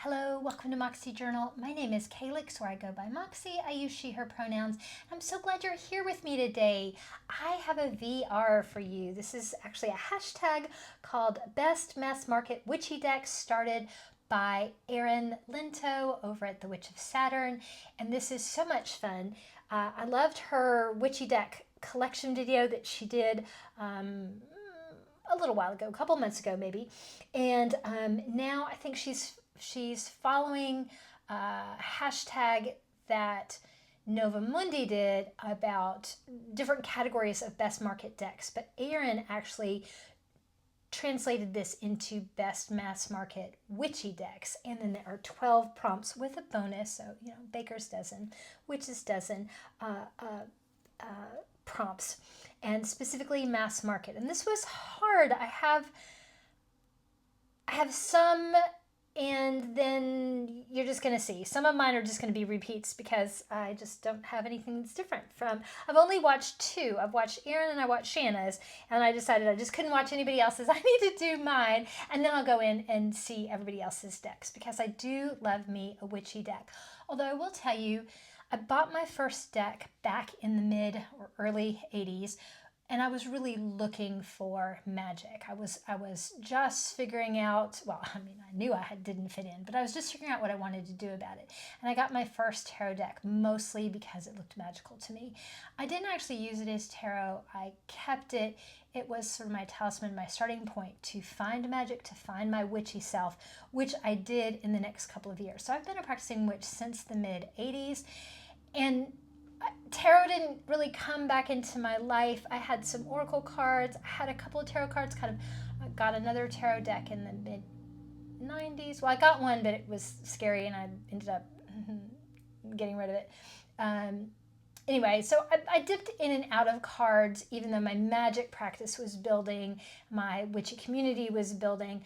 Hello, welcome to Moxie Journal. My name is Calyx, where I go by Moxie. I use she, her pronouns. I'm so glad you're here with me today. I have a VR for you. This is actually a hashtag called Best Mass Market Witchy Deck, started by Erin over at the Witch of Saturn. And this is so much fun. I loved her Witchy Deck collection video that she did a little while ago, a couple months ago maybe. And now I think she's following a hashtag that Nova Mundi did about different categories of best market decks. But Erin actually translated this into best mass market witchy decks. And then there are 12 prompts with a bonus. So, baker's dozen, witch's dozen prompts, and specifically mass market. And this was hard. I have some, and then you're just going to see. Some of mine are just going to be repeats because I just don't have anything that's different from. I've only watched two. I've watched Erin and I watched Shanna's, and I decided I just couldn't watch anybody else's. I need to do mine, and then I'll go in and see everybody else's decks because I do love me a witchy deck. Although I will tell you, I bought my first deck back in the mid or early 80s, and I was really looking for magic. I was just figuring out, I knew I didn't fit in, but I was just figuring out what I wanted to do about it. And I got my first tarot deck mostly because it looked magical to me. I didn't actually use it as tarot. I kept it. It was sort of my talisman, my starting point to find magic, to find my witchy self, which I did in the next couple of years. So I've been a practicing witch since the mid 80s. And tarot didn't really come back into my life. I had some oracle cards. I had a couple of tarot cards. I got another tarot deck in the mid 90s. Well, I got one, but it was scary, and I ended up getting rid of it. Anyway, so I dipped in and out of cards, even though my magic practice was building, my witchy community was building.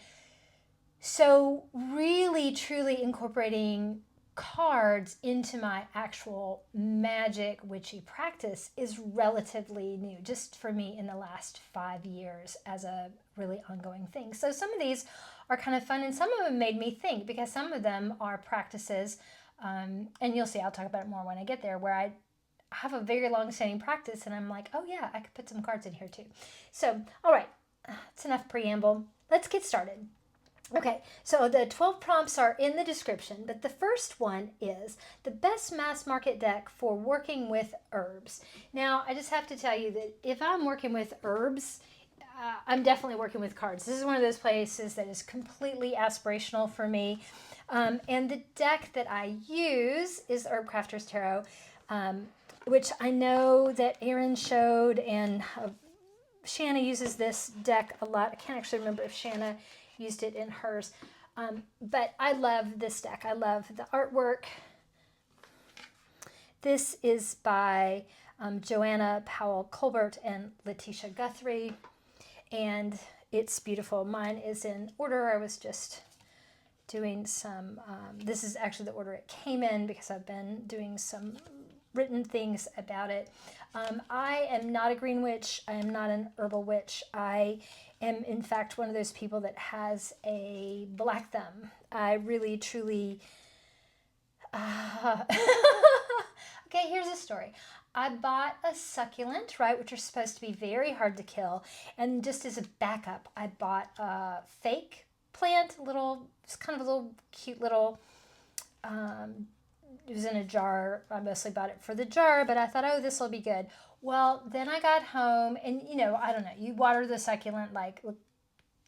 So really, truly incorporating cards into my actual magic witchy practice is relatively new, just for me in the last 5 years as a really ongoing thing. So some of these are kind of fun, and some of them made me think, because some of them are practices, and you'll see, I'll talk about it more when I get there, where I have a very long-standing practice and I'm like, oh yeah, I could put some cards in here too. So, all right, it's enough preamble. Let's get started. Okay, so the 12 prompts are in the description, but the first one is the best mass market deck for working with herbs. Now, I just have to tell you that if I'm working with herbs, I'm definitely working with cards. This is one of those places that is completely aspirational for me. And the deck that I use is Herb Crafter's Tarot, which I know that Erin showed, and Shanna uses this deck a lot. I can't actually remember if Shanna used it in hers. But I love this deck. I love the artwork. This is by Joanna Powell Colbert and Letitia Guthrie, and it's beautiful. Mine is in order. I was just doing some, this is actually the order it came in because I've been doing some written things about it. I am not a green witch. I am not an herbal witch. I am, in fact, one of those people that has a black thumb. I really, truly... Okay, here's a story. I bought a succulent, right, which are supposed to be very hard to kill. And just as a backup, I bought a fake plant, just kind of a little cute little... it was in a jar. I mostly bought it for the jar, but I thought, oh, this will be good. Well, then I got home, and I don't know, you water the succulent like a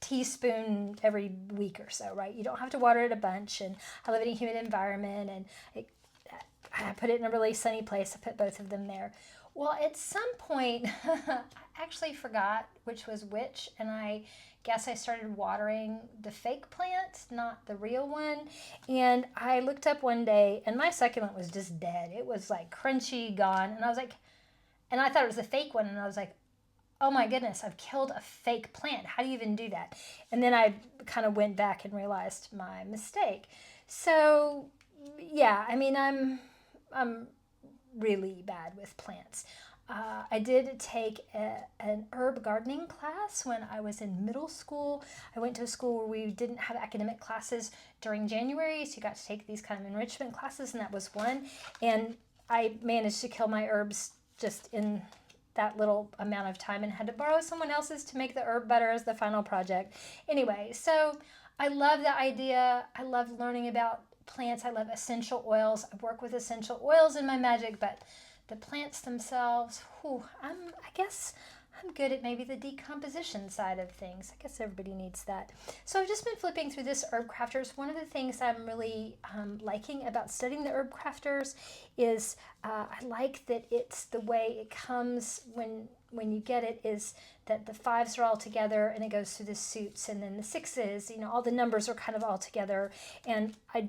teaspoon every week or so, right? You don't have to water it a bunch, and I live in a humid environment, and I put it in a really sunny place. I put both of them there. Well, at some point, I actually forgot which was which, and I guess I started watering the fake plant, not the real one. And I looked up one day, and my succulent was just dead. It was like crunchy, gone. And I was like, and I thought it was a fake one, and I was like, oh my goodness, I've killed a fake plant. How do you even do that? And then I kind of went back and realized my mistake. So, yeah, I mean, I'm really bad with plants. I did take an herb gardening class when I was in middle school. I went to a school where we didn't have academic classes during January, so you got to take these kind of enrichment classes, and that was one. And I managed to kill my herbs just in that little amount of time and had to borrow someone else's to make the herb butter as the final project. Anyway, so I love the idea. I love learning about plants. I love essential oils. I work with essential oils in my magic, but the plants themselves, I guess I'm good at maybe the decomposition side of things. I guess everybody needs that. So I've just been flipping through this Herb Crafters. One of the things I'm really liking about studying the Herb Crafters is I like that it's the way it comes when you get it is that the 5s are all together and it goes through the suits, and then the 6s, all the numbers are kind of all together. And I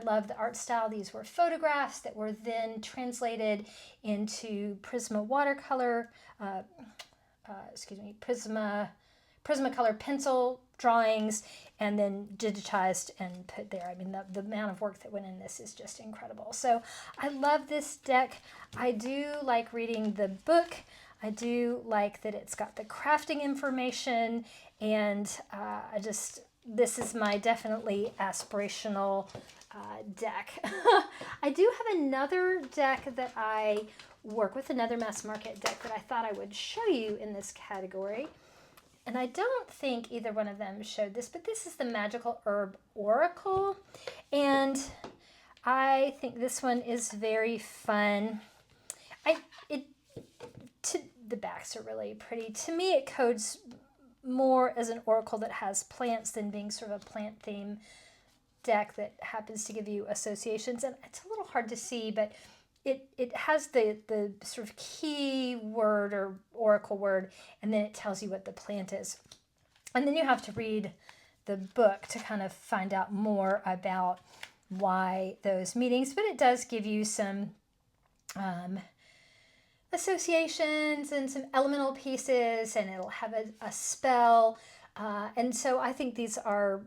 love the art style. These were photographs that were then translated into Prisma watercolor, Prismacolor pencil drawings, and then digitized and put there. I mean, the amount of work that went in this is just incredible. So I love this deck. I do like reading the book. I do like that it's got the crafting information, and this is my definitely aspirational deck. I do have another deck that I work with, another mass market deck that I thought I would show you in this category. And I don't think either one of them showed this, but this is the Magical Herb Oracle. And I think this one is very fun. The backs are really pretty. To me, it codes more as an oracle that has plants than being sort of a plant theme deck that happens to give you associations. And it's a little hard to see, but it has the sort of key word or oracle word, and then it tells you what the plant is. And then you have to read the book to kind of find out more about why those meetings, but it does give you some associations and some elemental pieces, and it'll have a spell. And so I think these are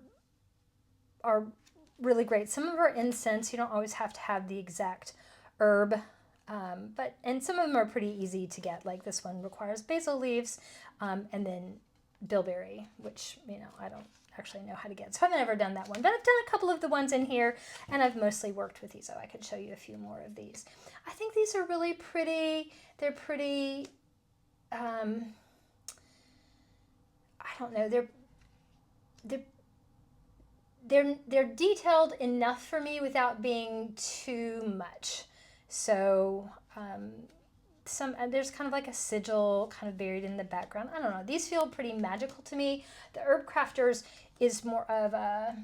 really great. Some of them are incense. You don't always have to have the exact herb, and some of them are pretty easy to get. Like this one requires basil leaves, and then bilberry, which I don't actually know how to get, so I've never done that one, but I've done a couple of the ones in here, and I've mostly worked with these, so I could show you a few more of these. I think these are really pretty. They're pretty, I don't know, they're detailed enough for me without being too much. So there's kind of like a sigil kind of buried in the background. I don't know. These feel pretty magical to me. The Herb Crafters is more of a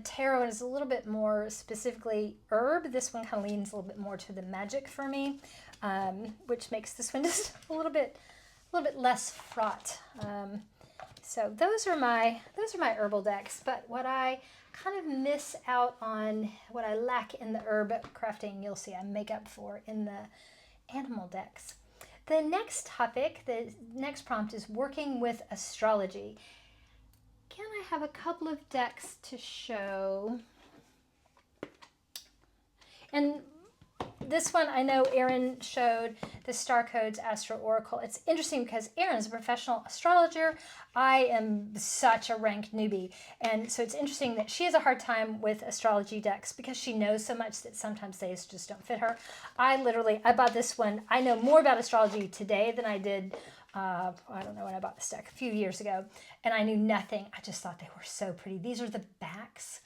tarot, and is a little bit more specifically herb. This one kind of leans a little bit more to the magic for me, which makes this one just a little bit less fraught. So those are my herbal decks. But what I kind of miss out on, what I lack in the herb crafting, you'll see I make up for in the animal decks. The next topic, the next prompt is working with astrology. Can I have a couple of decks to show? And this one, I know Erin showed the Star Codes Astro Oracle. It's interesting because Erin's a professional astrologer. I am such a rank newbie. And so it's interesting that she has a hard time with astrology decks because she knows so much that sometimes they just don't fit her. I bought this one. I know more about astrology today than I did, I don't know when I bought this deck, a few years ago. And I knew nothing. I just thought they were so pretty. These are the backs.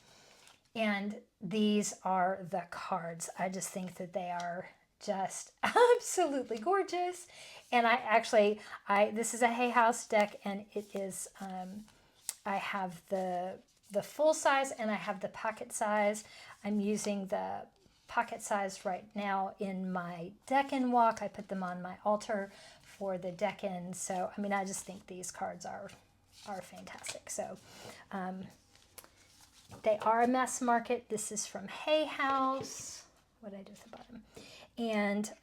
And these are the cards. I just think that they are just absolutely gorgeous. And this is a Hay House deck, and it is, I have the full size and I have the pocket size. I'm using the pocket size right now in my deck and walk. I put them on my altar for the deck in. So, I mean, I just think these cards are fantastic. So, they are a mass market. This is from Hay House. What did I do at the bottom? And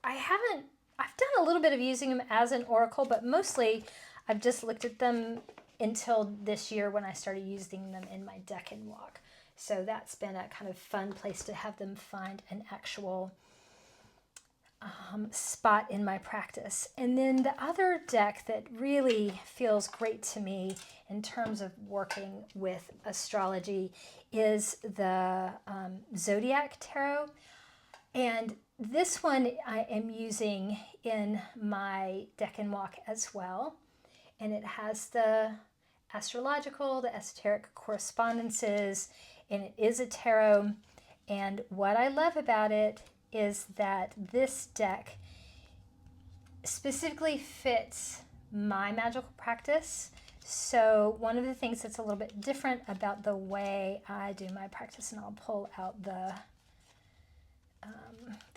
I've done a little bit of using them as an oracle, but mostly I've just looked at them until this year when I started using them in my deck and walk. So that's been a kind of fun place to have them find an actual spot in my practice. And then the other deck that really feels great to me in terms of working with astrology is the Zodiac Tarot. And this one I am using in my deck and walk as well. And it has the astrological, the esoteric correspondences, and it is a tarot. And what I love about it is that this deck specifically fits my magical practice. So one of the things that's a little bit different about the way I do my practice, and I'll pull out the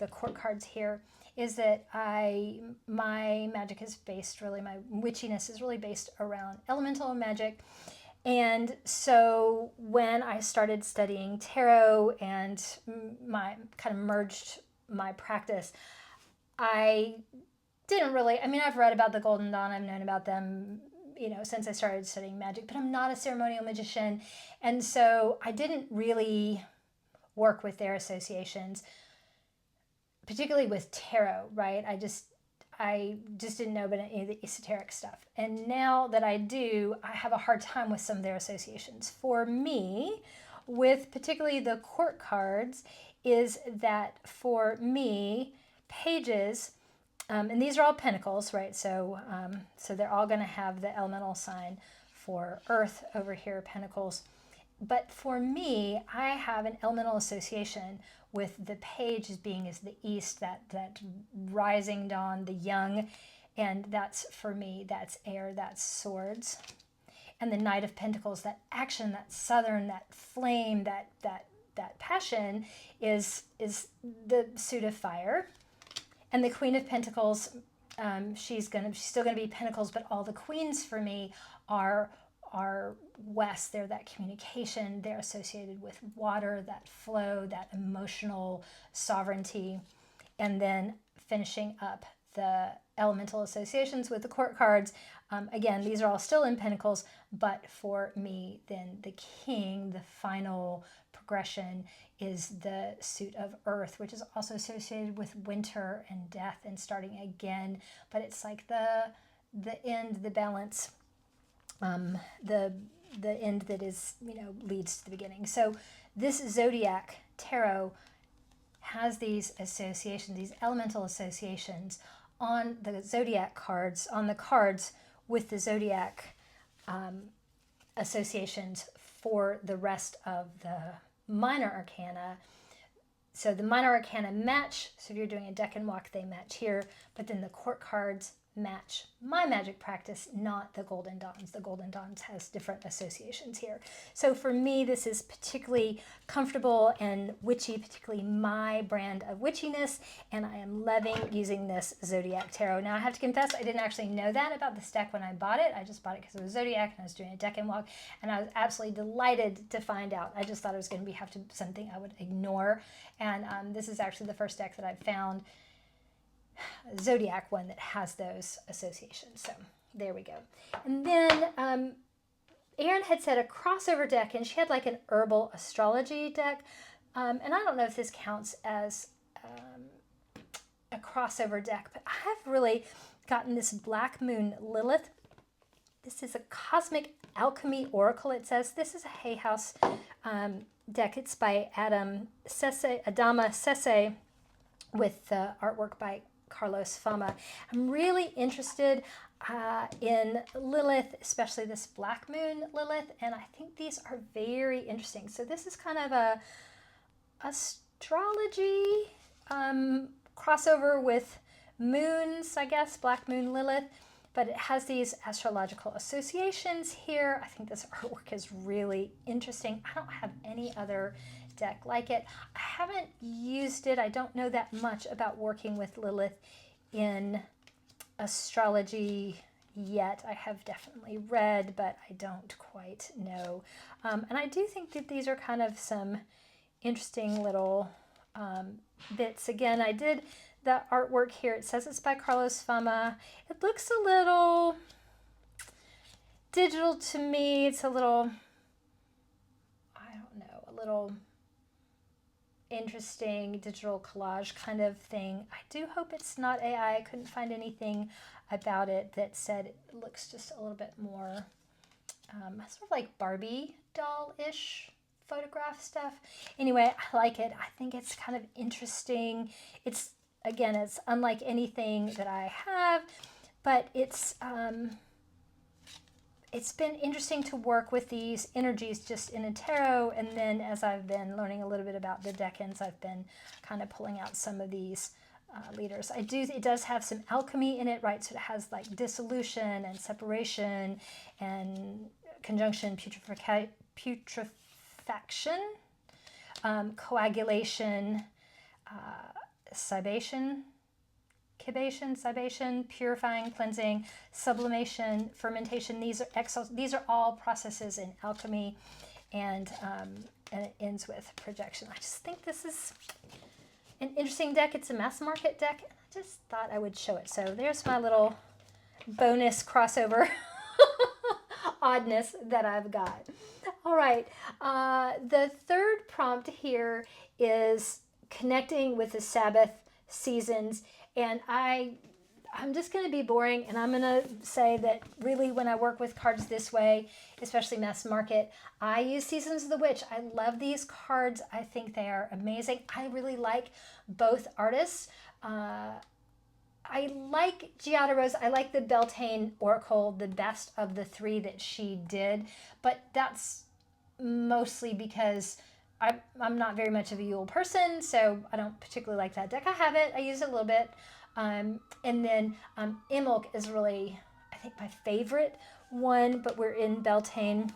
court cards here, is that my magic is based, really, my witchiness is really based around elemental magic. And so when I started studying tarot and my kind of merged my practice, I didn't really, I mean, I've read about the Golden Dawn, I've known about them, since I started studying magic, but I'm not a ceremonial magician. And so I didn't really work with their associations, particularly with tarot, right? I just didn't know about any of the esoteric stuff. And now that I do, I have a hard time with some of their associations. For me, with particularly the court cards, is that for me, pages, and these are all pentacles, right? So they're all going to have the elemental sign for earth over here, pentacles. But for me, I have an elemental association with the page as being as the east, that rising dawn, the young, and that's, for me, that's air, that's swords. And the Knight of Pentacles, that action, that southern, that flame, that passion is the suit of fire. And the Queen of Pentacles, she's still gonna be pentacles, but all the queens for me are west. They're that communication. They're associated with water, that flow, that emotional sovereignty. And then finishing up the elemental associations with the court cards. Again, these are all still in pentacles, but for me, then the king, the final progression, is the suit of earth, which is also associated with winter and death and starting again. But it's like the end, the balance, the end that is, leads to the beginning. So this Zodiac Tarot has these associations, these elemental associations on the Zodiac cards, on the cards with the Zodiac associations for the rest of the minor arcana. So the minor arcana match, so if you're doing a deck and walk, they match here, but then the court cards match my magic practice, not the Golden Dawns. The Golden Dawns has different associations here. So for me, this is particularly comfortable and witchy, particularly my brand of witchiness, and I am loving using this Zodiac Tarot. Now I have to confess, I didn't actually know that about this deck when I bought it. I just bought it because it was Zodiac and I was doing a deck and walk, and I was absolutely delighted to find out. I just thought it was going to be something I would ignore, and this is actually the first deck that I've found, Zodiac one, that has those associations. So there we go. And then Erin had said a crossover deck, and she had like an herbal astrology deck, and I don't know if this counts as a crossover deck, but I've really gotten this Black Moon Lilith. This is a Cosmic Alchemy Oracle, it says. This is a Hay House deck. It's by Adama Sese, with artwork by Carlos Fama. I'm really interested in Lilith, especially this Black Moon Lilith, and I think these are very interesting. So this is kind of a astrology crossover with moons, I guess, Black Moon Lilith, but it has these astrological associations here. I think this artwork is really interesting. I don't have any other deck like it. I haven't used it. I don't know that much about working with Lilith in astrology yet. I have definitely read, but I don't quite know. And I do think that these are kind of some interesting little bits. Again, I did the artwork here. It says it's by Carlos Fama. It looks a little digital to me. It's a little, I don't know, a little interesting digital collage kind of thing. I do hope it's not AI. I couldn't find anything about it that said it looks just a little bit more sort of like Barbie doll-ish photograph stuff. Anyway, I like it. I think it's kind of interesting. It's, again, it's unlike anything that I have, but it's been interesting to work with these energies just in a tarot, and then as I've been learning a little bit about the decans, I've been kind of pulling out some of these leaders. It does have some alchemy in it, right? So it has like dissolution and separation and conjunction, putrefaction, coagulation, cibation, purifying, cleansing, sublimation, fermentation. These are all processes in alchemy, and it ends with projection. I just think this is an interesting deck. It's a mass market deck, and I just thought I would show it. So there's my little bonus crossover oddness that I've got. All right, the third prompt here is connecting with the Sabbath seasons, and I'm just going to be boring, and I'm going to say that really when I work with cards this way, especially mass market, I use Seasons of the Witch. I love these cards. I think they are amazing. I really like both artists. I like Giada Rose. I like the Beltane Oracle the best of the three that she did, but that's mostly because I'm not very much of a Yule person, so I don't particularly like that deck. I have it. I use it a little bit. And then Imulk is really, I think, my favorite one, but we're in Beltane,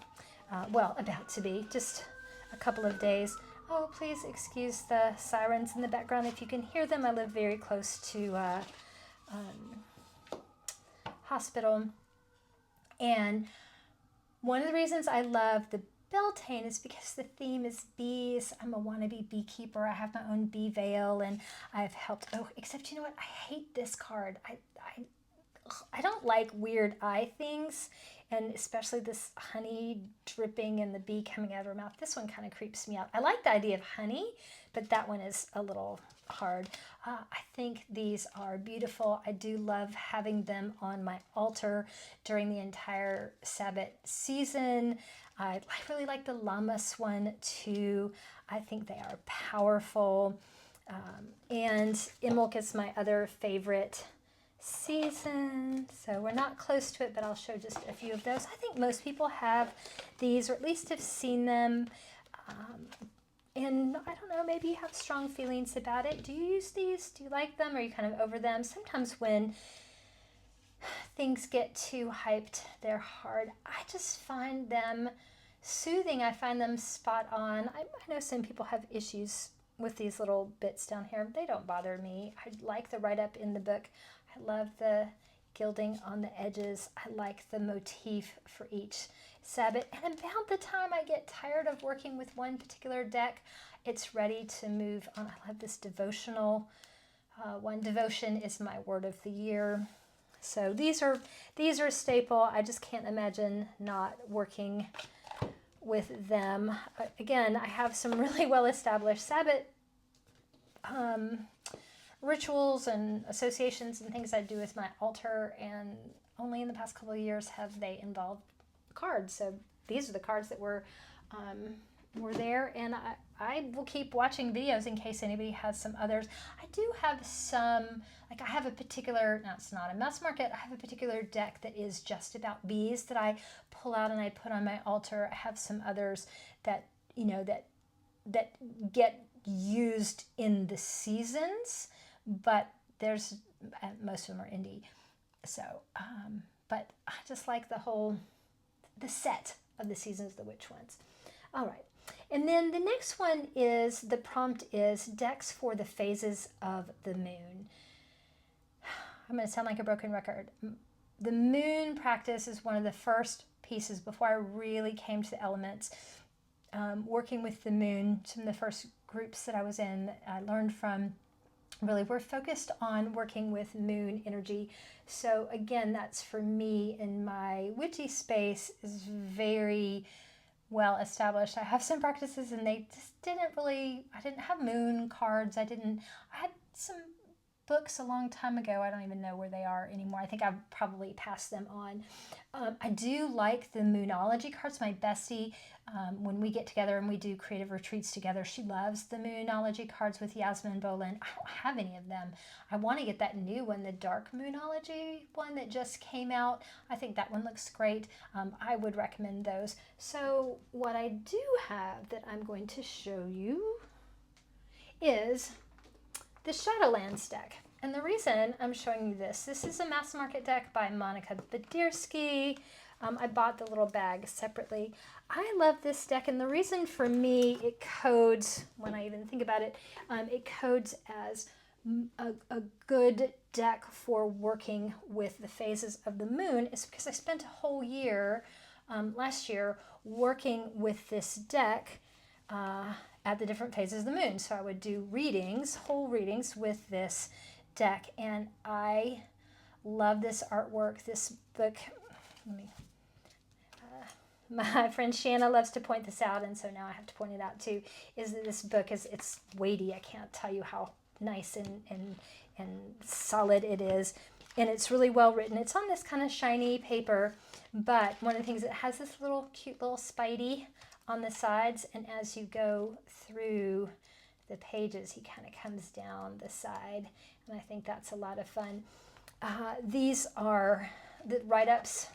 well, about to be, just a couple of days. Oh, please excuse the sirens in the background if you can hear them. I live very close to hospital. And one of the reasons I love the Beltane is because the theme is bees. I'm a wannabe beekeeper. I have my own bee veil, and I've helped. Oh, except you know what? I hate this card. I don't like weird eye things, and especially this honey dripping and the bee coming out of her mouth. This one kind of creeps me out. I like the idea of honey, but that one is a little hard. I think these are beautiful. I do love having them on my altar during the entire Sabbath season. I really like the Lammas one too. I think they are powerful. And Imulk is my other favorite season. So we're not close to it, but I'll show just a few of those. I think most people have these, or at least have seen them. And I don't know, maybe you have strong feelings about it. Do you use these? Do you like them? Are you kind of over them? Sometimes when things get too hyped, they're hard. I just find them soothing. I find them spot on. I know some people have issues with these little bits down here. They don't bother me. I like the write-up in the book. I love the gilding on the edges. I like the motif for each Sabbath. And about the time I get tired of working with one particular deck, it's ready to move on. I love this devotional one. Devotion is my word of the year. So these are a staple. I just can't imagine not working with them. Again, I have some really well-established Sabbath rituals and associations and things I do with my altar, and only in the past couple of years have they involved cards. So these are the cards that were there, and I will keep watching videos in case anybody has some others. I do have some, like I have a particular, now it's not a mass market, I have a particular deck that is just about bees that I pull out and I put on my altar. I have some others that, you know, that get used in the seasons, but there's, most of them are indie. So, but I just like the set of the Seasons of the Witch ones. All right. And then the next one is, the prompt is decks for the phases of the moon. I'm going to sound like a broken record. The moon practice is one of the first pieces before I really came to the elements. Working with the moon, some of the first groups that I was in, I learned from, really we're focused on working with moon energy. So again, that's for me in my witchy space is very well established. I have some practices and they just didn't really, I didn't have moon cards. I had some books a long time ago. I don't even know where they are anymore. I think I've probably passed them on. I do like the Moonology cards. My bestie, when we get together and we do creative retreats together, she loves the Moonology cards with Yasmin Bolin. I don't have any of them. I want to get that new one, the Dark Moonology one that just came out. I think that one looks great. I would recommend those. So what I do have that I'm going to show you is the Shadowlands deck. And the reason I'm showing you this is a mass market deck by Monica Badirsky. I bought the little bag separately. I love this deck, and the reason for me it codes, when I even think about it, it codes as a good deck for working with the phases of the moon is because I spent a whole year last year working with this deck at the different phases of the moon. So I would do readings, whole readings with this deck, and I love this artwork. This book, my friend Shanna loves to point this out, and so now I have to point it out too, is that this book it's weighty. I can't tell you how nice and solid it is. And it's really well written. It's on this kind of shiny paper, but one of the things, it has this little cute little spidey on the sides, and as you go through the pages, he kind of comes down the side, and I think that's a lot of fun. The write-ups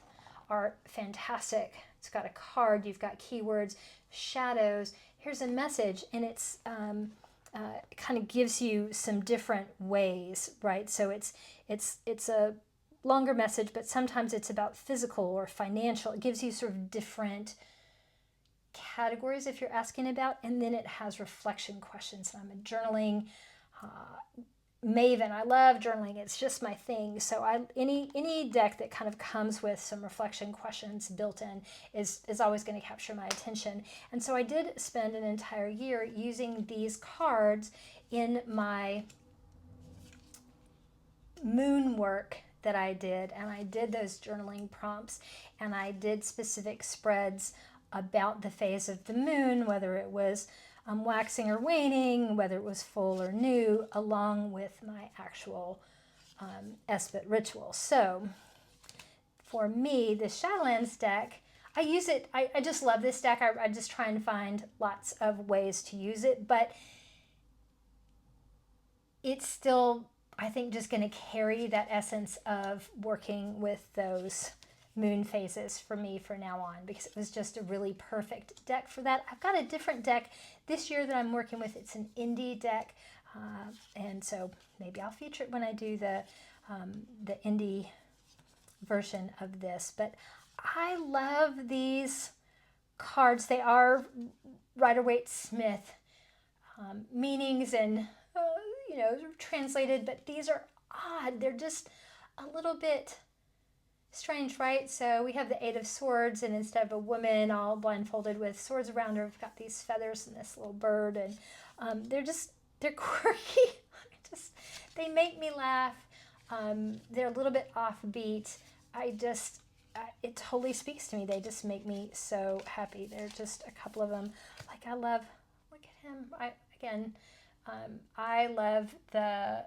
are fantastic. It's got a card, you've got keywords, shadows, here's a message, and it's kind of gives you some different ways, right? So it's a longer message, but sometimes it's about physical or financial. It gives you sort of different categories if you're asking about, and then it has reflection questions. And I'm a journaling maven. I love journaling. It's just my thing. So any deck that kind of comes with some reflection questions built in is always going to capture my attention. And so I did spend an entire year using these cards in my moon work that I did, and I did those journaling prompts, and I did specific spreads about the phase of the moon, whether it was waxing or waning, whether it was full or new, along with my actual Esprit ritual. So for me, the Shadowlands deck, I use it, I just love this deck. I just try and find lots of ways to use it, but it's still, I think, just going to carry that essence of working with those moon phases for me for now on, because it was just a really perfect deck for that. I've got a different deck this year that I'm working with. It's an indie deck, and so maybe I'll feature it when I do the indie version of this. But I love these cards. They are Rider-Waite-Smith meanings and translated, but these are odd. They're just a little bit strange, right? So we have the Eight of Swords, and instead of a woman all blindfolded with swords around her, we've got these feathers and this little bird, and they're quirky. They make me laugh. They're a little bit offbeat. It totally speaks to me. They just make me so happy. They're just a couple of them. Like, I love, look at him. I love the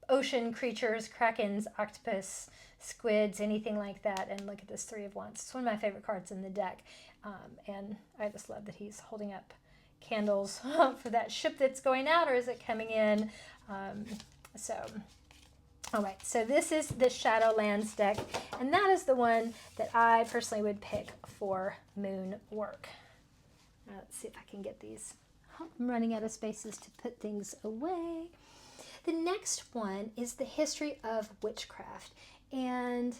ocean creatures, krakens, octopus, squids, anything like that. And look at this Three of Wands. It's one of my favorite cards in the deck. And I just love that he's holding up candles for that ship that's going out, or is it coming in? All right, so this is the Shadowlands deck, and that is the one that I personally would pick for moon work. Let's see if I can get these. I'm running out of spaces to put things away. The next one is the history of witchcraft, and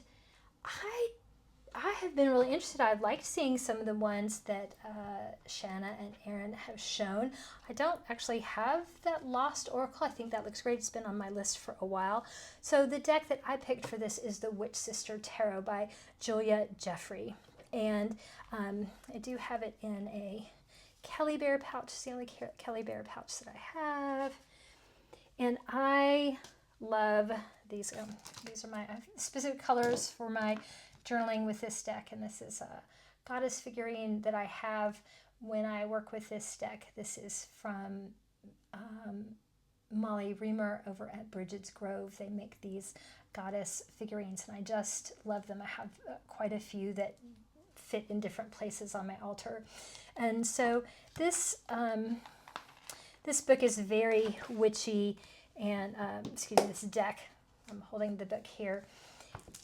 I have been really interested. I've liked seeing some of the ones that Shanna and Erin have shown. I don't actually have that Lost Oracle. I think that looks great. It's been on my list for a while. So the deck that I picked for this is the Witch Sister Tarot by Julia Jeffrey, and I do have it in a Kelly Bear pouch. It's the only Kelly Bear pouch that I have. And I love these. These are my specific colors for my journaling with this deck. And this is goddess figurine that I have when I work with this deck. This is from Molly Reamer over at Bridget's Grove. They make these goddess figurines, and I just love them. I have quite a few that fit in different places on my altar. And so this this book is very witchy, and excuse me, this deck, I'm holding the book here.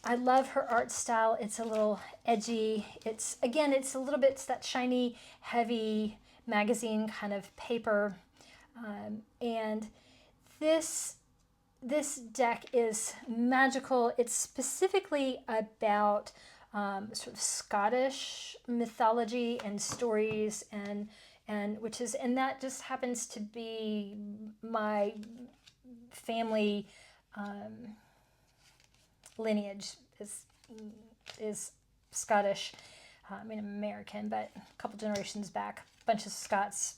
I love her art style. It's a little edgy. It's a little bit, it's that shiny, heavy magazine kind of paper. And this deck is magical. It's specifically about sort of Scottish mythology and stories, and that just happens to be my family lineage is Scottish. I mean, American, but a couple generations back, a bunch of Scots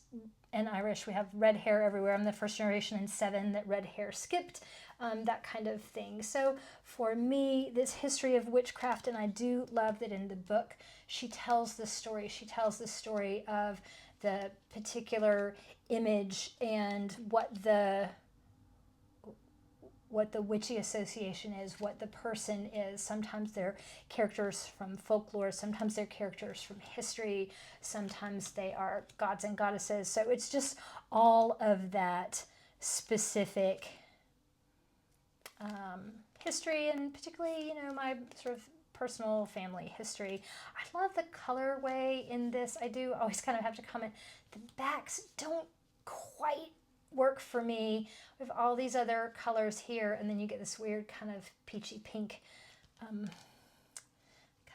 and Irish. We have red hair everywhere. I'm the first generation in 7 that red hair skipped, that kind of thing. So for me, this history of witchcraft, and I do love that in the book, she tells the story. She tells the story of the particular image and what the witchy association is, what the person is. Sometimes they're characters from folklore, sometimes they're characters from history, sometimes they are gods and goddesses. So it's just all of that specific history, and particularly, my sort of personal family history. I love the colorway in this. I do always kind of have to comment, the backs don't quite work for me with all these other colors here, and then you get this weird kind of peachy pink, kind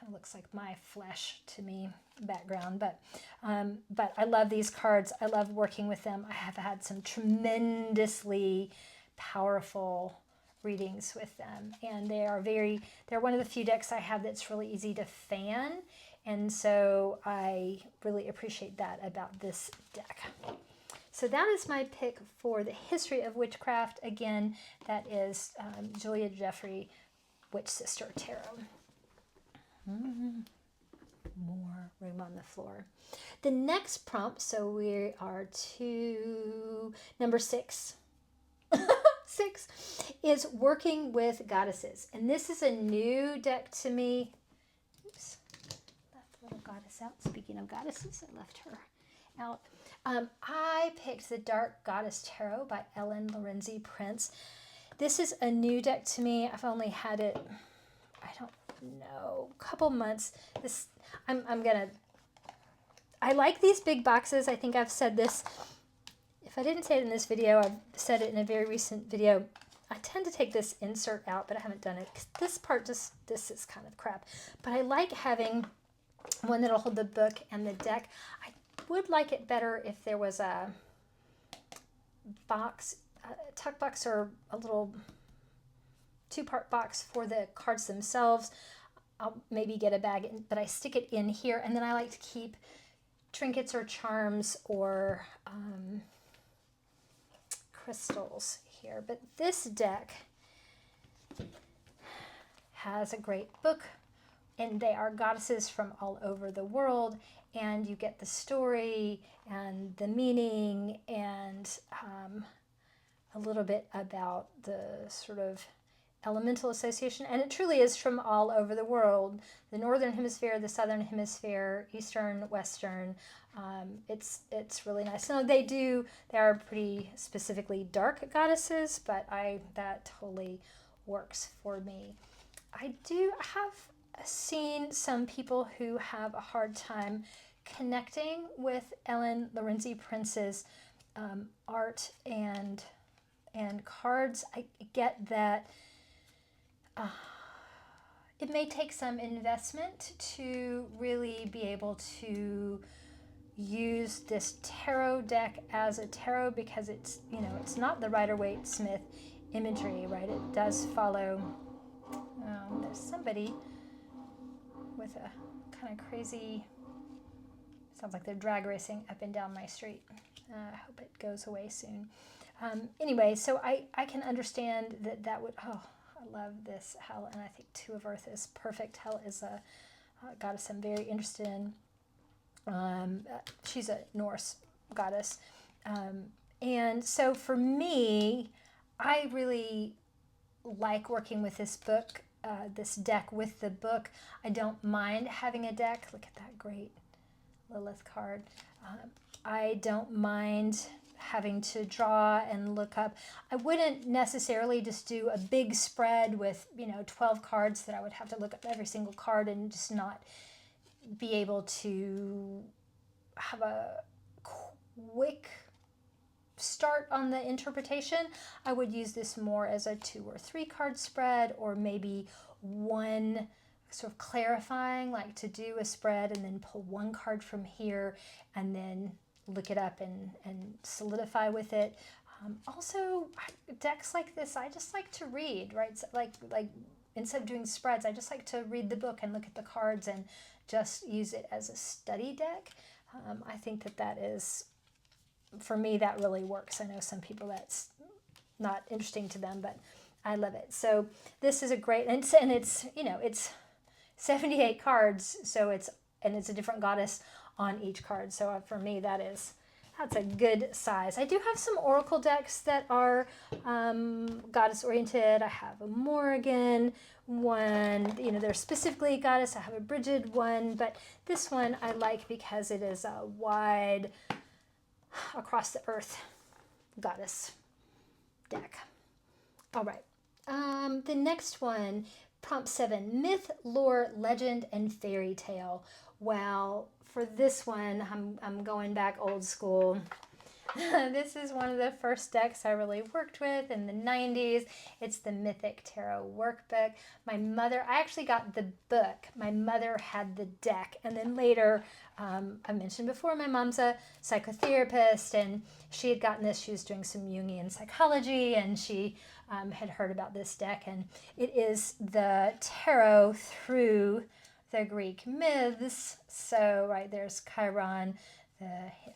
of looks like my flesh to me background, but I love these cards. I love working with them. I have had some tremendously powerful readings with them, and they're one of the few decks I have that's really easy to fan, and so I really appreciate that about this deck. So that is my pick for the history of witchcraft. Again, that is Julia Jeffrey, Witch Sister Tarot. More room on the floor. The next prompt, so we are to number 6. 6 is working with goddesses. And this is a new deck to me. Oops, left the little goddess out. Speaking of goddesses, I left her out. I picked the Dark Goddess Tarot by Ellen Lorenzi Prince. This is a new deck to me. I've only had it, I don't know, a couple months. I like these big boxes. I think I've said this. If I didn't say it in this video, I've said it in a very recent video. I tend to take this insert out, but I haven't done it. This part, this is kind of crap. But I like having one that'll hold the book and the deck. I would like it better if there was a box, a tuck box, or a little 2-part box for the cards themselves. I'll maybe get a bag, but I stick it in here, and then I like to keep trinkets or charms or crystals here. But this deck has a great book, and they are goddesses from all over the world, and you get the story and the meaning and a little bit about the sort of elemental association, and it truly is from all over the world. The northern hemisphere, the southern hemisphere, eastern, western. It's really nice. So they are pretty specifically dark goddesses, but that totally works for me. I do have seen some people who have a hard time connecting with Ellen Lorenzi Prince's art and cards. I get that it may take some investment to really be able to use this tarot deck as a tarot, because it's not the Rider-Waite-Smith imagery, right? It does follow. There's somebody with a kind of crazy, sounds like they're drag racing up and down my street. I hope it goes away soon. Anyway, so I can understand that would, I love this Hell, and I think 2 of Earth is perfect. Hell is a goddess I'm very interested in. She's a Norse goddess. And so for me, I really like working with this book, this deck with the book. I don't mind having a deck. Look at that great Lilith card. I don't mind having to draw and look up. I wouldn't necessarily just do a big spread with, 12 cards that I would have to look up every single card and just not be able to have a quick start on the interpretation. I would use this more as a 2 or 3 card spread, or maybe one sort of clarifying, like to do a spread and then pull one card from here and then look it up and solidify with it. Also, decks like this, I just like to read, right? So like instead of doing spreads, I just like to read the book and look at the cards and just use it as a study deck. I think that is, for me, that really works. I know some people that's not interesting to them, but I love it. So this is a great, and it's it's 78 cards, so it's a different goddess on each card. So for me, that's a good size. I do have some oracle decks that are goddess oriented. I have a Morrigan one, they're specifically goddess. I have a Bridget one, but this one I like because it is a wide across the earth goddess deck. All right. The next one, prompt 7, myth, lore, legend, and fairy tale. Well, for this one, I'm going back old school. This is one of the first decks I really worked with in the 90s. It's the Mythic Tarot Workbook. I actually got the book. My mother had the deck. And then later, I mentioned before, my mom's a psychotherapist, and she had gotten this. She was doing some Jungian psychology, and she had heard about this deck. And it is the tarot through the Greek myths. So, right, there's Chiron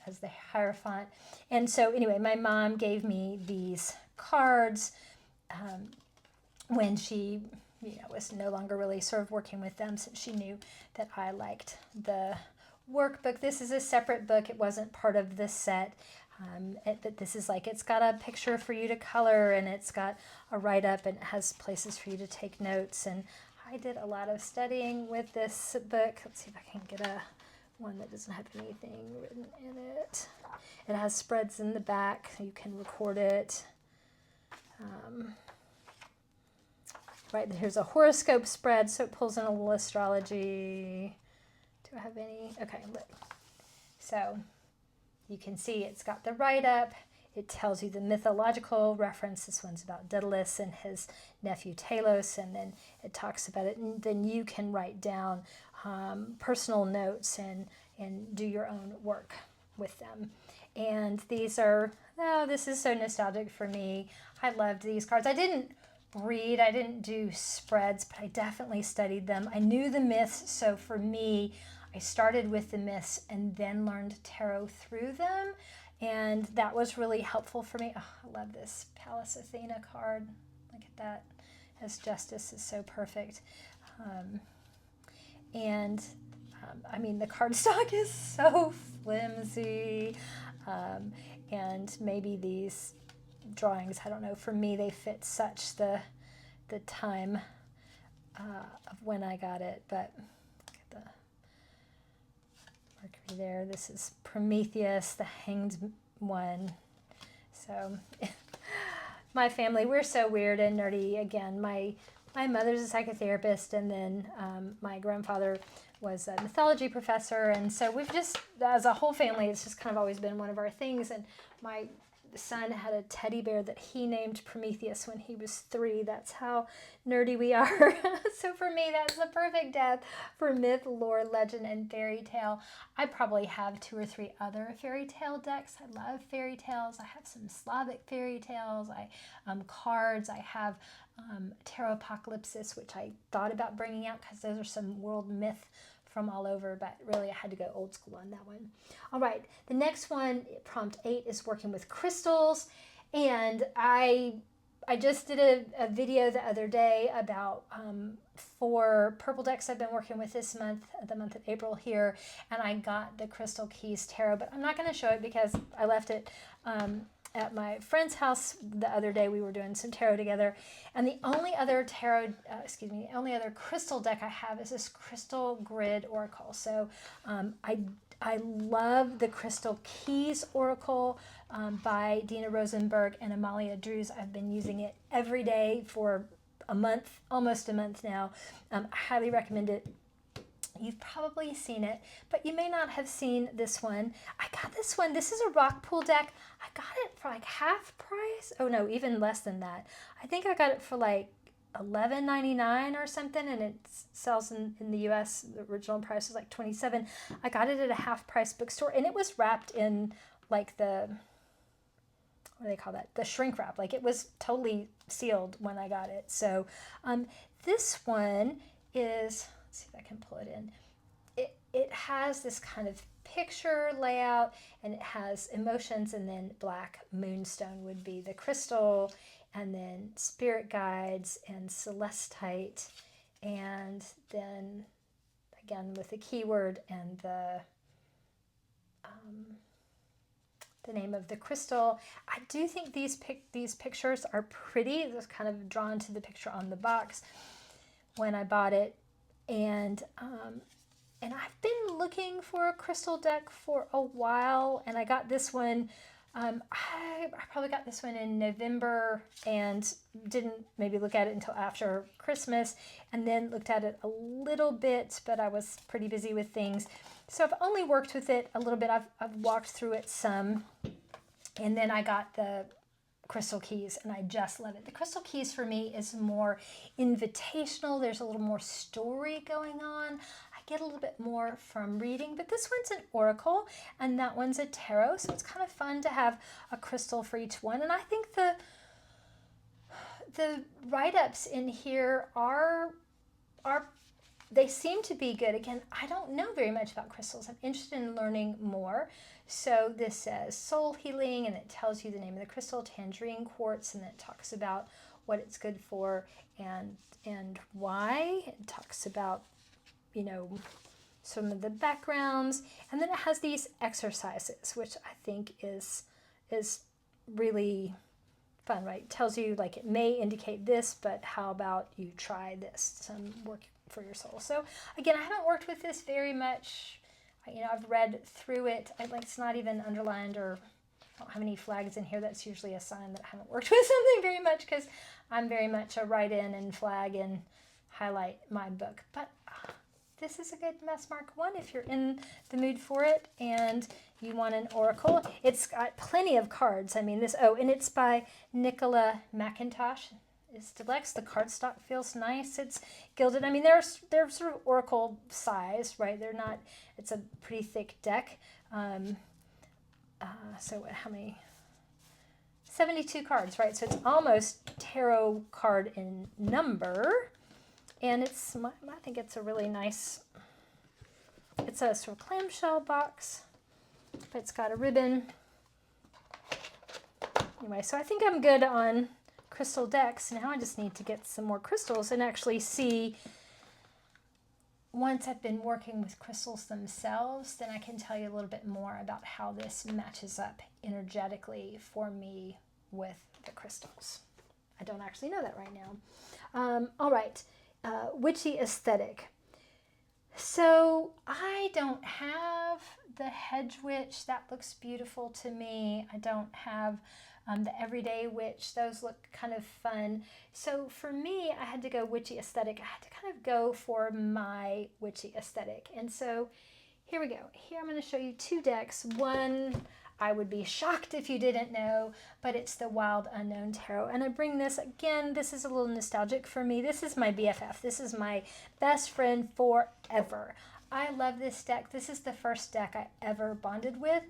as the Hierophant. And so anyway, my mom gave me these cards when she was no longer really sort of working with them, since she knew that I liked the workbook. This is a separate book. It wasn't part of the set. But this is it's got a picture for you to color, and it's got a write-up, and it has places for you to take notes. And I did a lot of studying with this book. Let's see if I can get one that doesn't have anything written in it. It has spreads in the back, so you can record it. Right, here's a horoscope spread, so it pulls in a little astrology. Do I have any? Okay, look. So you can see it's got the write-up. It tells you the mythological reference. This one's about Daedalus and his nephew Talos, and then it talks about it. And then you can write down personal notes and do your own work with them. And these are, this is so nostalgic for me. I loved these cards. I didn't do spreads, but I definitely studied them. I knew the myths, so for me, I started with the myths and then learned tarot through them. And that was really helpful for me. Oh, I love this Pallas Athena card. Look at that. As Justice is so perfect. The cardstock is so flimsy. And maybe these drawings, I don't know, for me they fit such the time of when I got it. But look at the Mercury there. This is Prometheus, the hanged one. So my family, we're so weird and nerdy. Again, my mother's a psychotherapist, and then my grandfather was a mythology professor, and so we've just, as a whole family, it's just kind of always been one of our things. And my son had a teddy bear that he named Prometheus when he was 3. That's how nerdy we are. So for me, that's the perfect death for myth, lore, legend, and fairy tale. I probably have 2 or 3 other fairy tale decks. I love fairy tales. I have some Slavic fairy tales. Cards. I have Tarot Apocalypsis, which I thought about bringing out because those are some world myth from all over, but really I had to go old school on that one. All right, the next one, prompt 8, is working with crystals. And I I just did a video the other day about 4 purple decks I've been working with this month, the month of April here, and I got the Crystal Keys Tarot, but I'm not going to show it because I left it at my friend's house the other day. We were doing some tarot together, and the only other the only other crystal deck I have is this Crystal Grid Oracle. So I love the Crystal Keys Oracle by Dina Rosenberg and Amalia Drews. I've been using it every day for a month, almost a month now. I highly recommend it. You've probably seen it, but you may not have seen this one. I got this one. This is a rock pool deck. I got it for like half price. Oh no, even less than that. I think I got it for like $11.99 or something, and it sells in the US. The original price was like $27. I got it at a half price bookstore, and it was wrapped in like the, what do they call that? The shrink wrap. Like it was totally sealed when I got it. So this one is, let's see if I can pull it in. It has this kind of picture layout, and it has emotions, and then black moonstone would be the crystal, and then spirit guides and celestite, and then again with the keyword and the name of the crystal. I do think these pictures are pretty. It was kind of drawn to the picture on the box when I bought it, and I've been looking for a crystal deck for a while, and I got this one. I probably got this one in November and didn't maybe look at it until after Christmas, and then looked at it a little bit, but I was pretty busy with things. So I've only worked with it a little bit. I've walked through it some, and then I got the Crystal Keys, and I just love it. The Crystal Keys for me is more invitational. There's a little more story going on. I get a little bit more from reading, but this one's an oracle and that one's a tarot, so it's kind of fun to have a crystal for each one. And I think the write-ups in here are they seem to be good. Again, I don't know very much about crystals. I'm interested in learning more. So this says soul healing, and it tells you the name of the crystal, tangerine quartz, and it talks about what it's good for and why. It talks about, you know, some of the backgrounds, and then it has these exercises, which I think is really fun, right? It tells you like it may indicate this, but how about you try this, some work for your soul. So again, I haven't worked with this very much. You know, I've read through it. It's not even underlined, or I don't have any flags in here. That's usually a sign that I haven't worked with something very much, because I'm very much a write in and flag and highlight my book. But this is a good mess mark one if you're in the mood for it and you want an oracle. It's got plenty of cards. I mean, and it's by Nicola McIntosh. It's deluxe. The cardstock feels nice. It's gilded. I mean, they're sort of oracle size, right? They're not. It's a pretty thick deck. So how many? 72 cards, right? So it's almost tarot card in number, and I think it's a really nice. It's a sort of clamshell box, but it's got a ribbon. Anyway, so I think I'm good on crystal decks. Now I just need to get some more crystals and actually see, once I've been working with crystals themselves, then I can tell you a little bit more about how this matches up energetically for me with the crystals. I don't actually know that right now. All right, witchy aesthetic. So I don't have the hedge witch. That looks beautiful to me. I don't have the everyday witch. Those look kind of fun. So for me, I had to go witchy aesthetic. I had to kind of go for my witchy aesthetic. And so here we go. Here I'm going to show you 2 decks. One, I would be shocked if you didn't know, but it's the Wild Unknown Tarot. And I bring this, again, this is a little nostalgic for me. This is my BFF. This is my best friend forever. I love this deck. This is the first deck I ever bonded with.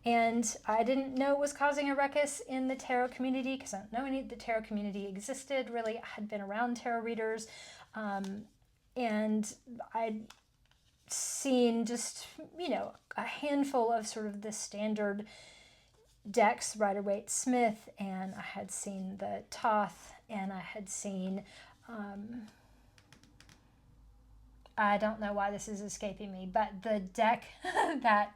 And I didn't know it was causing a ruckus in the tarot community, because I don't know the tarot community existed, really. I had been around tarot readers, and I'd seen just, you know, a handful of sort of the standard decks, Rider-Waite-Smith, and I had seen the Toth, and I had seen, I don't know why this is escaping me, but the deck that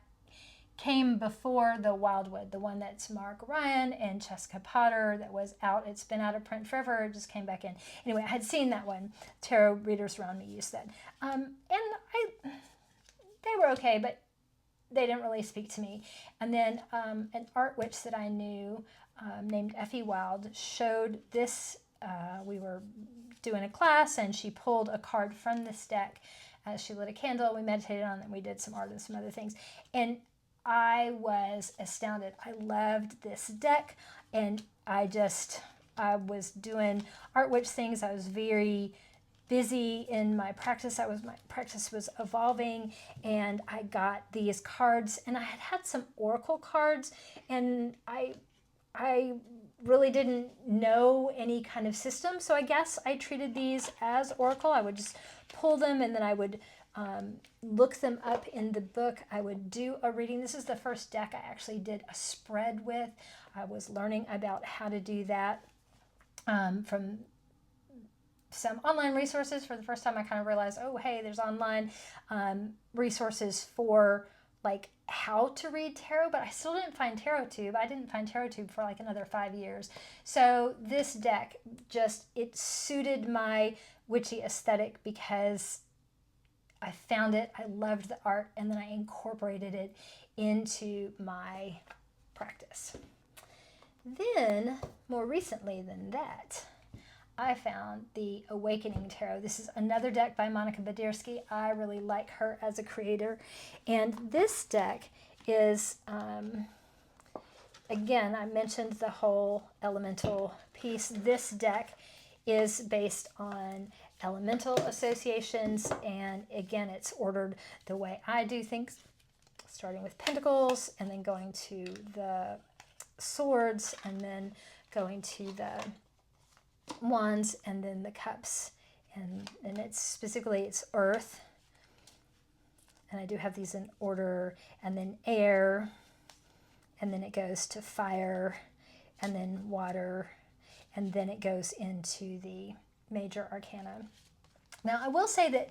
came before the Wildwood, the one that's Mark Ryan and Jessica Potter, that was out. It's been out of print forever. It just came back in. Anyway, I had seen that one. Tarot readers around me used that. And they were okay, but they didn't really speak to me. And then an art witch that I knew named Effie Wild showed this. We were doing a class, and she pulled a card from this deck as she lit a candle. We meditated on it, and we did some art and some other things. And I was astounded. I loved this deck, and I was doing art witch things. I was very busy in my practice. My practice was evolving, and I got these cards, and I had some oracle cards, and I really didn't know any kind of system, so I guess I treated these as oracle. I would just pull them, and then I would look them up in the book. I would do a reading. This is the first deck I actually did a spread with. I was learning about how to do that from some online resources. For the first time, I kind of realized, oh, hey, there's online resources for like how to read tarot, but I still didn't find Tarot Tube. I didn't find Tarot Tube for like another 5 years. So this deck it suited my witchy aesthetic because I found it, I loved the art, and then I incorporated it into my practice. Then, more recently than that, I found the Awakening Tarot. This is another deck by Monica Badersky. I really like her as a creator. And this deck is, again, I mentioned the whole elemental piece. This deck is based on elemental associations, and again, it's ordered the way I do things, starting with pentacles, and then going to the swords, and then going to the wands, and then the cups, and it's earth, and I do have these in order, and then air, and then it goes to fire, and then water, and then it goes into the major arcana. Now, I will say that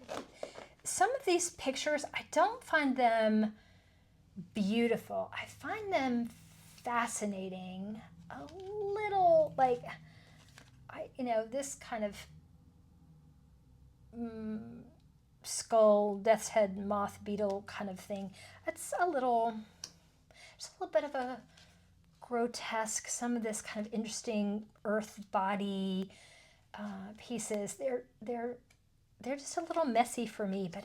some of these pictures, I don't find them beautiful. I find them fascinating, a little like, this kind of skull, death's head, moth, beetle kind of thing. It's just a little bit of a grotesque, some of this kind of interesting earth body pieces. They're just a little messy for me, but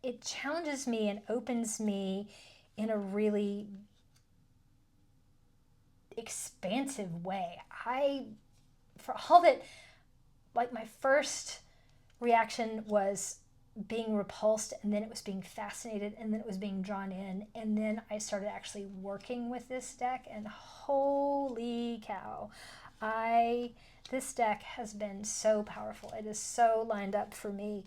it challenges me and opens me in a really expansive way. For all that, like, my first reaction was being repulsed, and then it was being fascinated, and then it was being drawn in, and then I started actually working with this deck, and holy cow, this deck has been so powerful. It is so lined up for me,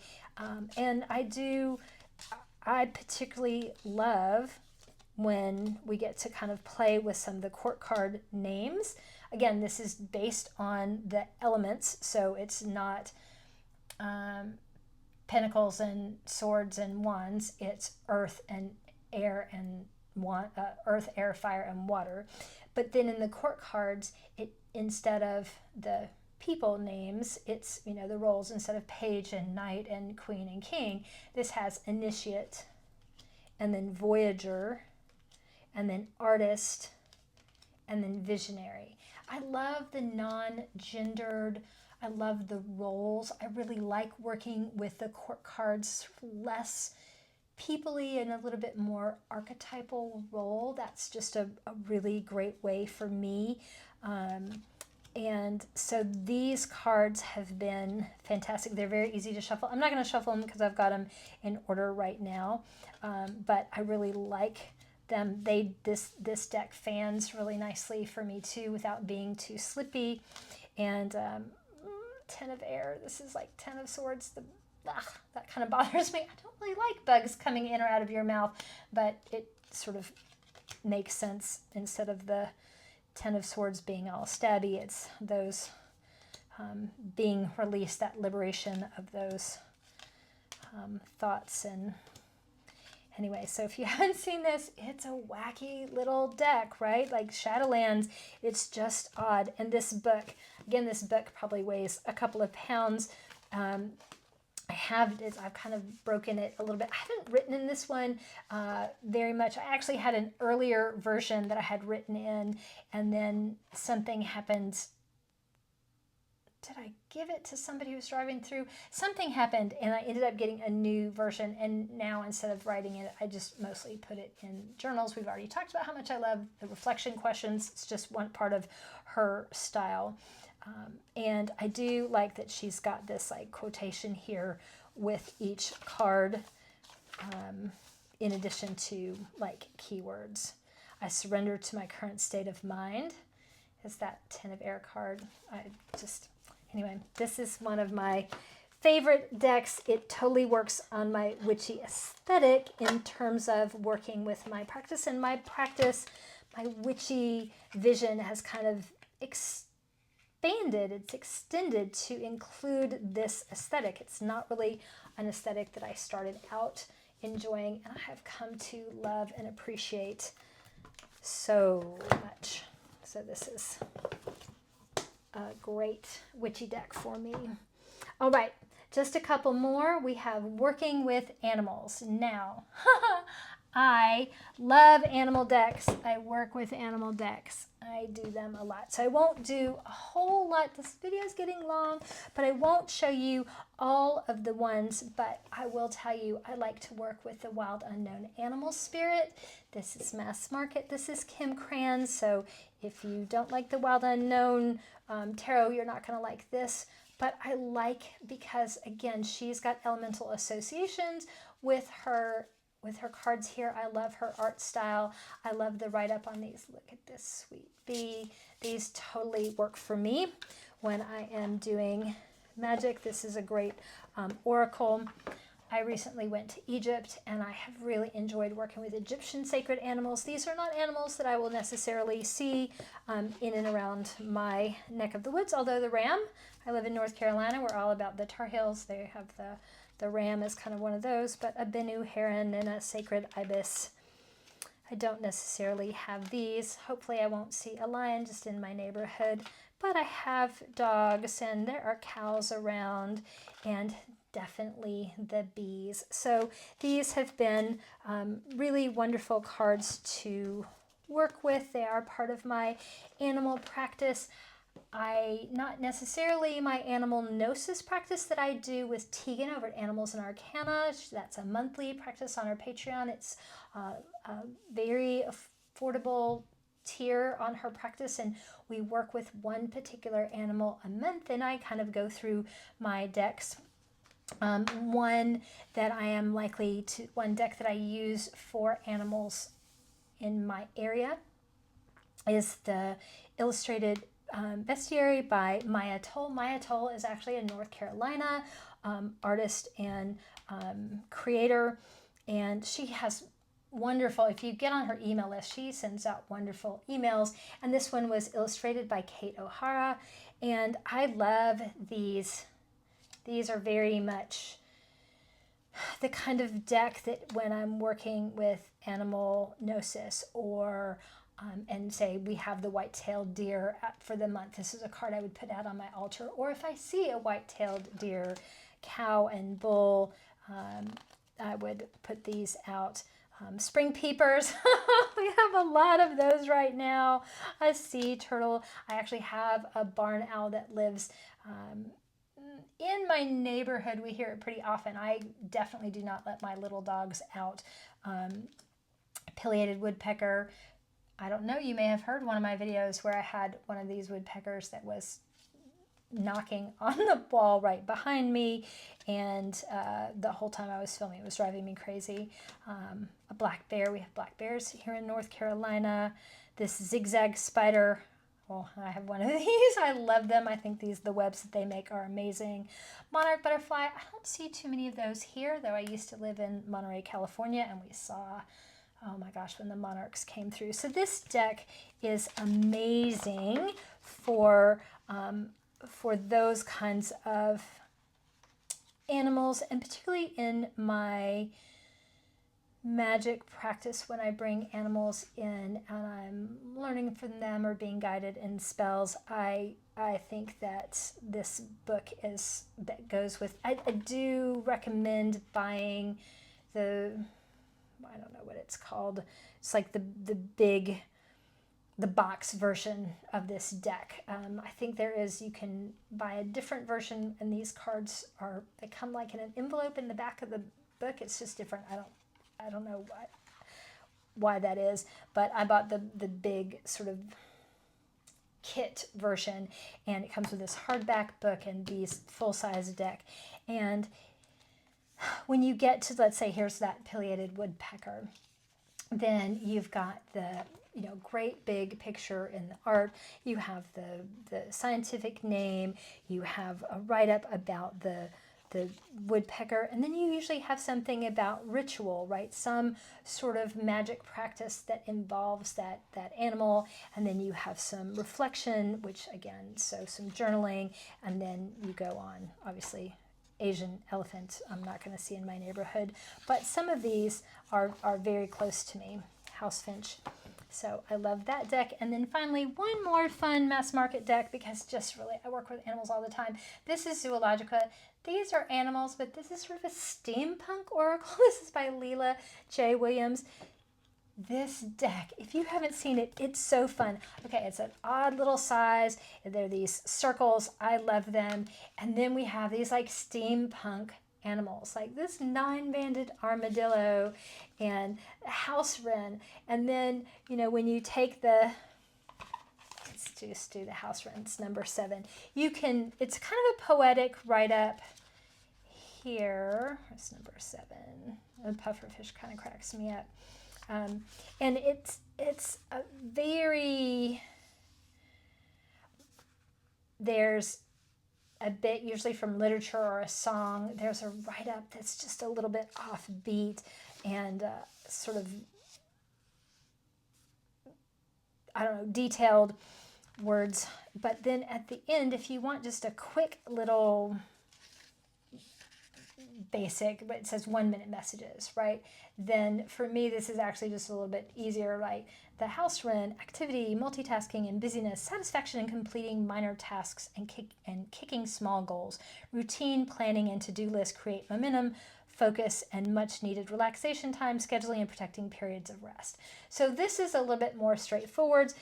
and I particularly love when we get to kind of play with some of the court card names. Again, this is based on the elements, so it's not pentacles and swords and wands. It's earth and air and earth, air, fire, and water. But then in the court cards, instead of the people names, it's the roles. Instead of page and knight and queen and king, this has initiate, and then voyager, and then artist, and then visionary. I love the non-gendered. I love the roles. I really like working with the court cards, less people-y and a little bit more archetypal role. That's just a really great way for me. And so these cards have been fantastic. They're very easy to shuffle. I'm not going to shuffle them because I've got them in order right now, but I really like them. This deck fans really nicely for me too, without being too slippy. And 10 of air. This is like 10 of swords. That kind of bothers me. I don't really like bugs coming in or out of your mouth, but it sort of makes sense instead of the Ten of Swords being all stabby. It's those being released, that liberation of those thoughts. And anyway, so if you haven't seen this, it's a wacky little deck, right? Like Shadowlands, it's just odd. And this book, again, this book probably weighs a couple of pounds. I've kind of broken it a little bit. I haven't written in this one very much. I actually had an earlier version that I had written in, and then something happened. Did I give it to somebody who was driving through? Something happened, and I ended up getting a new version, and now instead of writing it, I just mostly put it in journals. We've already talked about how much I love the reflection questions. It's just one part of her style. And I do like that she's got this like quotation here with each card, in addition to like keywords. I surrender to my current state of mind. Is that 10 of Air card. Anyway, this is one of my favorite decks. It totally works on my witchy aesthetic in terms of working with my practice. And my witchy vision has kind of it's extended to include this aesthetic. It's not really an aesthetic that I started out enjoying, and I have come to love and appreciate so much. So this is a great witchy deck for me. All right, just a couple more. We have working with animals. Now, I love animal decks. I work with animal decks. I do them a lot. So I won't do a whole lot. This video is getting long, but I won't show you all of the ones, but I will tell you I like to work with the Wild Unknown Animal Spirit. This is Mass Market. This is Kim Cran. So if you don't like the Wild Unknown Tarot, you're not going to like this. But I like, because again, she's got elemental associations with her cards here. I love her art style. I love the write-up on these. Look at this sweet bee. These totally work for me when I am doing magic. This is a great oracle. I recently went to Egypt, and I have really enjoyed working with Egyptian sacred animals. These are not animals that I will necessarily see in and around my neck of the woods, although the ram, I live in North Carolina. We're all about the Tar Heels. They have the ram is kind of one of those, but a Bennu heron and a sacred ibis. I don't necessarily have these. Hopefully I won't see a lion just in my neighborhood, but I have dogs, and there are cows around, and definitely the bees. So these have been really wonderful cards to work with. They are part of my animal practice. Not necessarily my animal gnosis practice that I do with Tegan over at Animals and Arcana. That's a monthly practice on our Patreon. It's a very affordable tier on her practice, and we work with one particular animal a month, and I kind of go through my decks. One deck that I use for animals in my area is the Illustrated Bestiary by Maya Toll. Maya Toll is actually a North Carolina artist and creator, and she has wonderful, if you get on her email list, she sends out wonderful emails, and this one was illustrated by Kate O'Hara, and I love these. These are very much the kind of deck that when I'm working with animal gnosis, or and say we have the white-tailed deer for the month, this is a card I would put out on my altar. Or if I see a white-tailed deer, cow and bull, I would put these out. Spring peepers, we have a lot of those right now. A sea turtle. I actually have a barn owl that lives in my neighborhood. We hear it pretty often. I definitely do not let my little dogs out. Pileated woodpecker. I don't know, you may have heard one of my videos where I had one of these woodpeckers that was knocking on the wall right behind me, and the whole time I was filming it was driving me crazy. A black bear. We have black bears here in North Carolina. This zigzag spider. Well, I have one of these. I love them. I think the webs that they make are amazing. Monarch butterfly. I don't see too many of those here, though I used to live in Monterey, California, and we saw oh my gosh, when the monarchs came through. So this deck is amazing for those kinds of animals, and particularly in my magic practice when I bring animals in and I'm learning from them or being guided in spells. I think that this book that goes with. I do recommend buying the, I don't know what it's called. It's like the box version of this deck. I think you can buy a different version, and these cards they come like in an envelope in the back of the book. It's just different. I don't know why that is, but I bought the big sort of kit version, and it comes with this hardback book and these full-size deck. And when you get to, let's say, here's that pileated woodpecker, then you've got the great big picture in the art. You have the scientific name. You have a write-up about the woodpecker, and then you usually have something about ritual, right? Some sort of magic practice that involves that animal, and then you have some reflection, which again, so some journaling, and then you go on. Obviously, Asian elephant I'm not going to see in my neighborhood, but some of these are very close to me. House finch. So I love that deck. And then finally, one more fun mass market deck, because just really, I work with animals all the time. This is Zoologica. These are animals, but this is sort of a steampunk oracle. This is by Leela J. Williams. This deck, if you haven't seen it, it's so fun. Okay, it's an odd little size. They're these circles. I love them. And then we have these like steampunk animals, like this 9-banded armadillo and a house wren. And then, when you take let's just do the house wren, it's number 7. It's kind of a poetic write-up here. It's number 7. The pufferfish kind of cracks me up. And it's a very, there's a bit usually from literature or a song. There's a write-up that's just a little bit offbeat and sort of, I don't know, detailed words. But then at the end, if you want just a quick little basic, but it says 1-minute messages, right? Then for me, this is actually just a little bit easier, like the house wren, activity, multitasking and busyness, satisfaction in completing minor tasks and kicking small goals, routine, planning and to-do list create momentum, focus and much needed relaxation time, scheduling and protecting periods of rest. So this is a little bit more straightforward.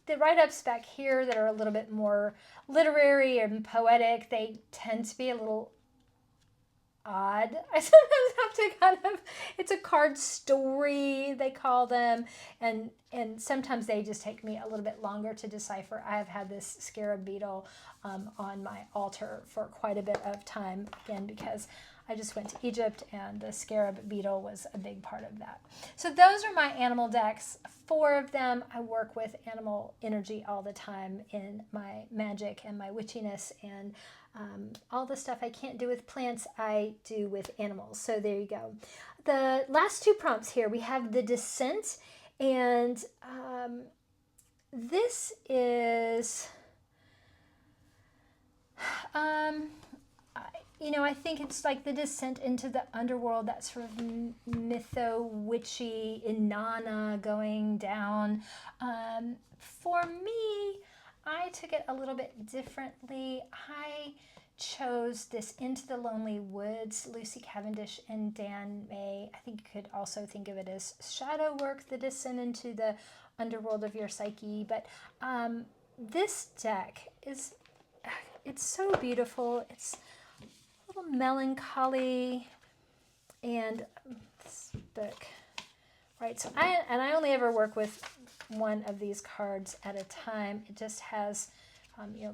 The write-ups back here that are a little bit more literary and poetic, they tend to be a little odd. I sometimes have to it's a card story, they call them, and sometimes they just take me a little bit longer to decipher. I have had this scarab beetle on my altar for quite a bit of time, again, because I just went to Egypt and the scarab beetle was a big part of that. So those are my animal decks. 4 of them. I work with animal energy all the time in my magic and my witchiness, and all the stuff I can't do with plants, I do with animals. So there you go. The last 2 prompts here, we have the descent, and this is, I think it's like the descent into the underworld, that sort of mytho-witchy Inanna going down. For me, I took it a little bit differently. I chose this Into the Lonely Woods, Lucy Cavendish and Dan May. I think you could also think of it as shadow work, the descent into the underworld of your psyche. But this deck it's so beautiful. It's a little melancholy, and this book, right? So I only ever work with one of these cards at a time. It just has,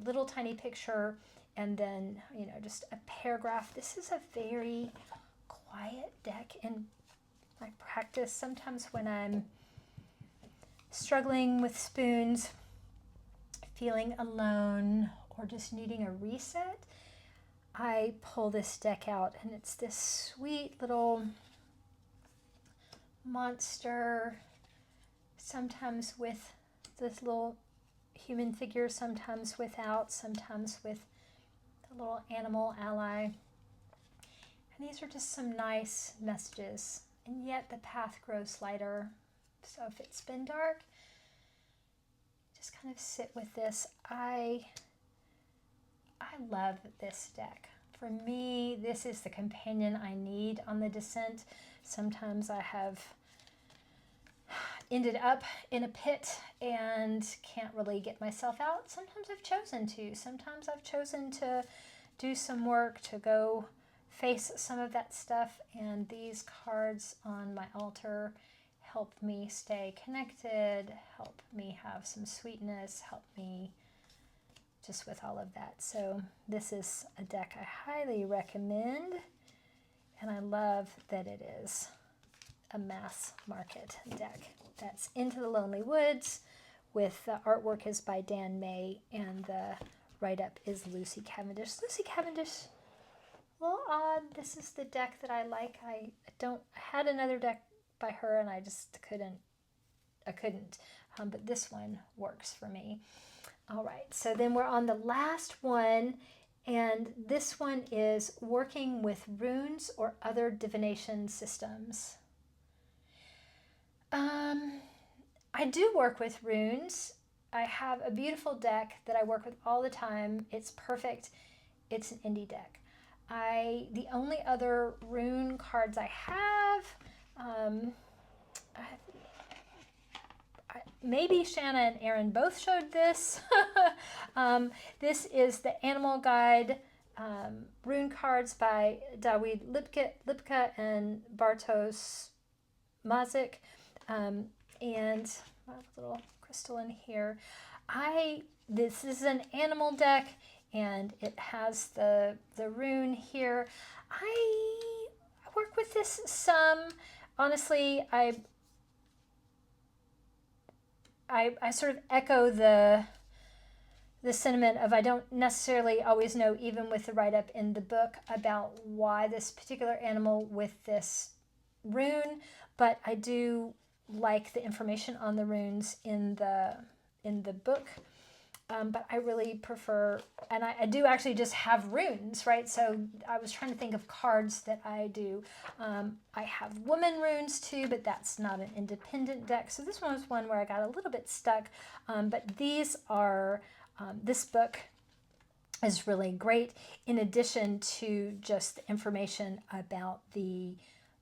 little tiny picture, and then, just a paragraph. This is a very quiet deck in my practice. Sometimes when I'm struggling with spoons, feeling alone, or just needing a reset, I pull this deck out, and it's this sweet little monster, sometimes with this little human figure, sometimes without, sometimes with a little animal ally. And these are just some nice messages. And yet the path grows lighter. So if it's been dark, just kind of sit with this. I love this deck. For me, this is the companion I need on the descent. Sometimes I have ended up in a pit and can't really get myself out. Sometimes I've chosen to. Sometimes I've chosen to do some work, to go face some of that stuff. And these cards on my altar help me stay connected, help me have some sweetness, help me just with all of that. So this is a deck I highly recommend, and I love that it is a mass market deck. That's Into the Lonely Woods, with the artwork is by Dan May, and the write-up is Lucy Cavendish. Lucy Cavendish, a little odd. This is the deck that I like. I had another deck by her, and I just couldn't. But this one works for me. All right, so then we're on the last one, and this one is working with runes or other divination systems. I do work with runes. I have a beautiful deck that I work with all the time. It's perfect. It's an indie deck. The only other rune cards I have, maybe Shanna and Erin both showed this. This is the Animal Guide rune cards by Dawid Lipka and Bartosz Mazik. And my little crystal in here. This is an animal deck, and it has the rune here. I work with this some. Honestly, I sort of echo the sentiment of I don't necessarily always know, even with the write-up in the book, about why this particular animal with this rune, but I do like the information on the runes in the book. But I really prefer, and I do actually just have runes, right? So I was trying to think of cards that I do. I have woman runes too, but that's not an independent deck. So this one was one where I got a little bit stuck. But these are, this book is really great, in addition to just the information about the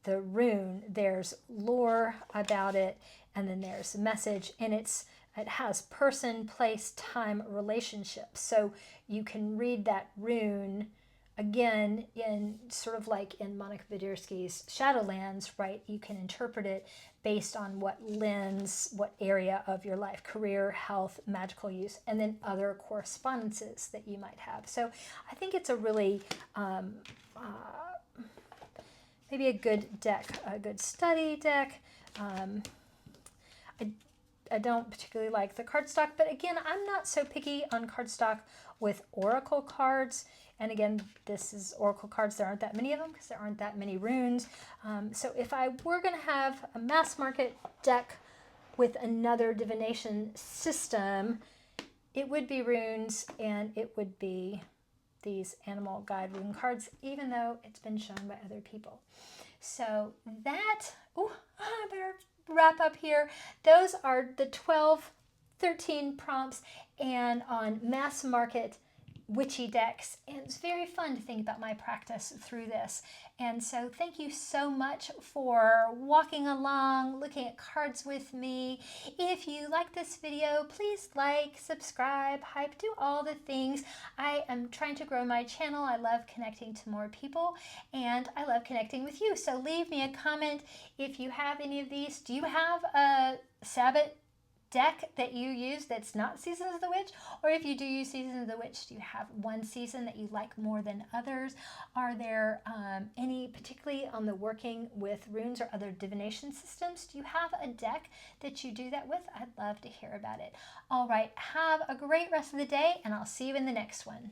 rune. There's lore about it, and then there's a message, and it has person, place, time, relationship. So you can read that rune again in sort of like in Monica Widerski's Shadowlands, right? You can interpret it based on what lens, what area of your life, career, health, magical use, and then other correspondences that you might have. So I think it's a really maybe a good deck, a good study deck. I don't particularly like the cardstock, but again, I'm not so picky on cardstock with oracle cards. And again, this is oracle cards. There aren't that many of them because there aren't that many runes. So if I were going to have a mass market deck with another divination system, it would be runes, and it would be these Animal Guide rune cards, even though it's been shown by other people. So that, I better wrap up here. Those are the 13 prompts and on mass market witchy decks, and it's very fun to think about my practice through this. And so thank you so much for walking along, looking at cards with me. If you like this video, please like, subscribe, hype, do all the things. I am trying to grow my channel. I love connecting to more people, and I love connecting with you. So leave me a comment if you have any of these. Do you have a Sabbath deck that you use that's not Seasons of the Witch? Or if you do use Seasons of the Witch, do you have one season that you like more than others? Are there any, particularly on the working with runes or other divination systems, do you have a deck that you do that with? I'd love to hear about it. All right, have a great rest of the day, and I'll see you in the next one.